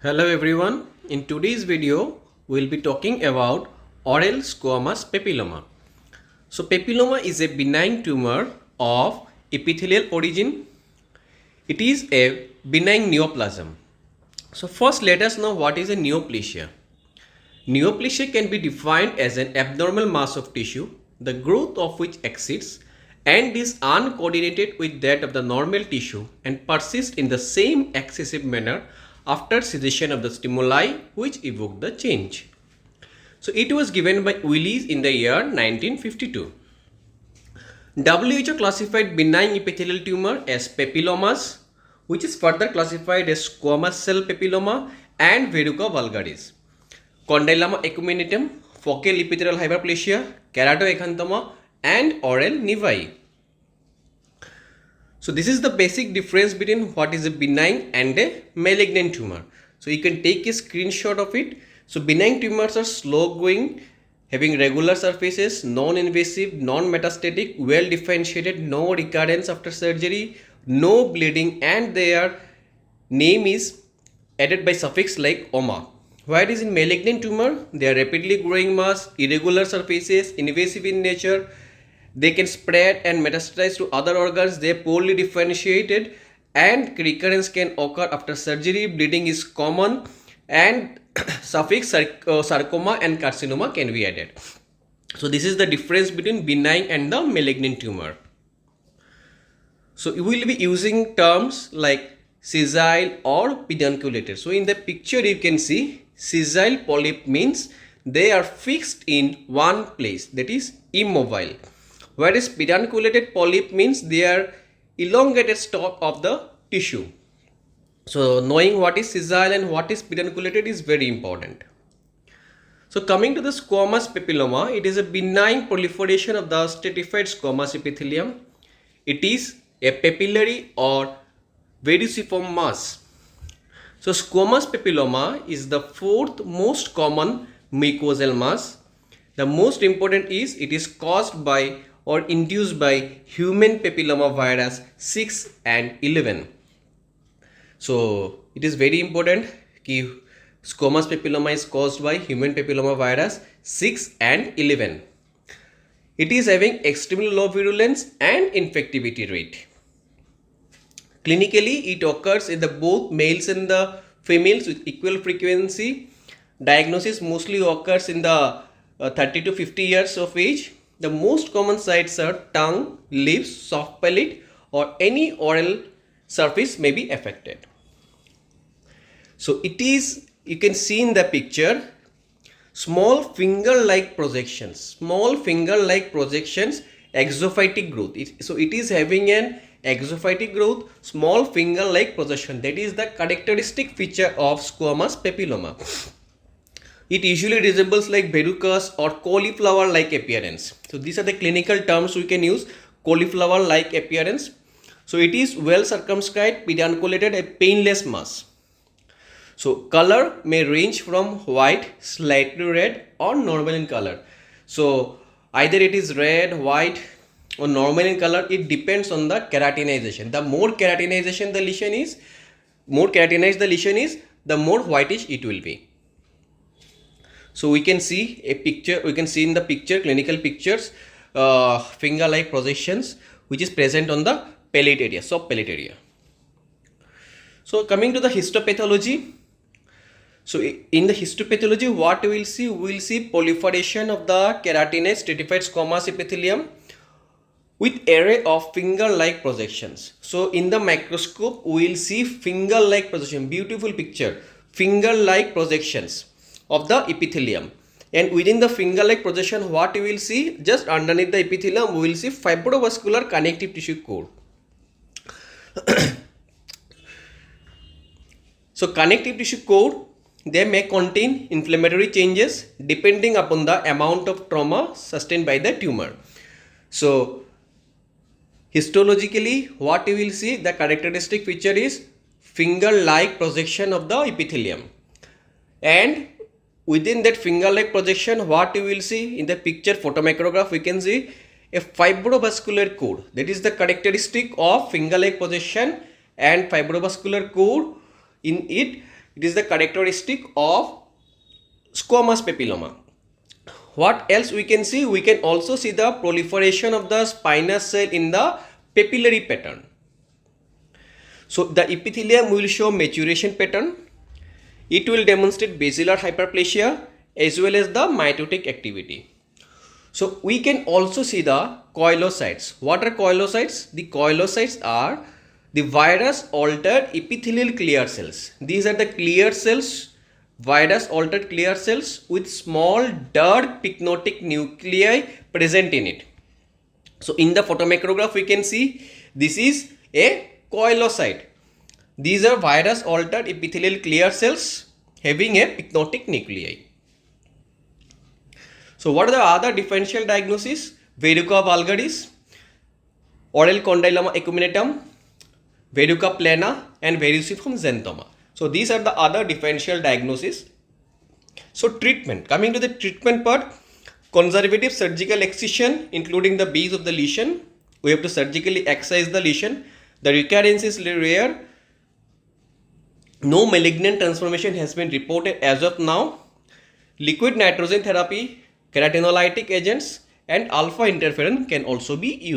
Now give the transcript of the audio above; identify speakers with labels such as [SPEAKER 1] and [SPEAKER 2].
[SPEAKER 1] Hello everyone. In today's video, we'll be talking about oral squamous papilloma. So papilloma is a benign tumor of epithelial origin. It is a benign neoplasm. So first let us know what is a neoplasia. Neoplasia can be defined as an abnormal mass of tissue, the growth of which exceeds and is uncoordinated with that of the normal tissue and persists in the same excessive manner after cessation of the stimuli which evoke the change. So it was given by Willis in the year 1952. WHO classified benign epithelial tumor as papillomas, which is further classified as squamous cell papilloma and verruca vulgaris. Condyloma acuminatum, focal epithelial hyperplasia, keratoacanthoma, and oral nevi. So this is the basic difference between what is a benign and a malignant tumor. So you can take a screenshot of it. So benign tumors are slow growing, having regular surfaces, non-invasive, non-metastatic, well differentiated, no recurrence after surgery, no bleeding, and their name is added by suffix like oma. Whereas in malignant tumor, they are rapidly growing mass, irregular surfaces, invasive in nature. They can spread and metastasize to other organs. They are poorly differentiated, and recurrence can occur after surgery. Bleeding is common, and suffix sarcoma and carcinoma can be added. So this is the difference between benign and the malignant tumor. So we will be using terms like sessile or pedunculated. So in the picture you can see sessile polyp means they are fixed in one place, that is immobile. Whereas pedunculated polyp means they are elongated stalk of the tissue. So knowing what is sessile and what is pedunculated is very important. So coming to the squamous papilloma, it is a benign proliferation of the stratified squamous epithelium. It is a papillary or verruciform mass. So squamous papilloma is the fourth most common mucosal mass. The most important is it is caused by or induced by human papilloma virus 6 and 11. So it is very important that squamous papilloma is caused by human papilloma virus 6 and 11. It is having extremely low virulence and infectivity rate. Clinically, it occurs in the both males and the females with equal frequency. Diagnosis mostly occurs in the 30 to 50 years of age. The most common sites are tongue, lips, soft palate, or any oral surface may be affected. So it is, you can see in the picture, small finger-like projections, exophytic growth. So it is having an exophytic growth, small finger-like projection. That is the characteristic feature of squamous papilloma. It usually resembles like verrucas or cauliflower-like appearance. So these are the clinical terms we can use, cauliflower-like appearance. So it is well circumscribed, pedunculated, a painless mass. So color may range from white, slightly red, or normal in color. So either it is red, white, or normal in color. It depends on the keratinization. The more keratinization the lesion is, more keratinized the lesion is, the more whitish it will be. So we can see a picture, we can see in the picture, clinical pictures, finger-like projections which is present on the palate area, soft palate area. So coming to the histopathology. So in the histopathology, what we will see proliferation of the keratinized stratified squamous epithelium with array of finger-like projections. So in the microscope, we will see finger-like projection, beautiful picture, finger-like projections of the epithelium, and within the finger-like projection, what you will see, just underneath the epithelium we will see fibrovascular connective tissue core. So connective tissue core, they may contain inflammatory changes depending upon the amount of trauma sustained by the tumor. So histologically, what you will see, the characteristic feature is finger-like projection of the epithelium, and within that finger-like projection, what you will see in the picture photomicrograph, we can see a fibrovascular core. That is the characteristic of finger-like projection, and fibrovascular core in it It is the characteristic of squamous papilloma. What else we can see? We can also see the proliferation of the spinous cell in the papillary pattern. So the epithelium will show maturation pattern. It will demonstrate basilar hyperplasia as well as the mitotic activity. So we can also see the coilocytes. What are coilocytes? The coilocytes are the virus altered epithelial clear cells. These are the clear cells, virus altered clear cells with small dark pycnotic nuclei present in it. So in the photomicrograph we can see this is a coilocyte. These are virus altered epithelial clear cells having a pycnotic nuclei. So what are the other differential diagnoses? Verruca vulgaris, oral condyloma acuminatum, verruca plana and verruciform xanthoma. So these are the other differential diagnoses. So treatment, coming to the treatment part, conservative surgical excision including the base of the lesion. We have to surgically excise the lesion. The recurrence is rare. No malignant transformation has been reported as of now. Liquid nitrogen therapy, keratinolytic agents and alpha interferon can also be used.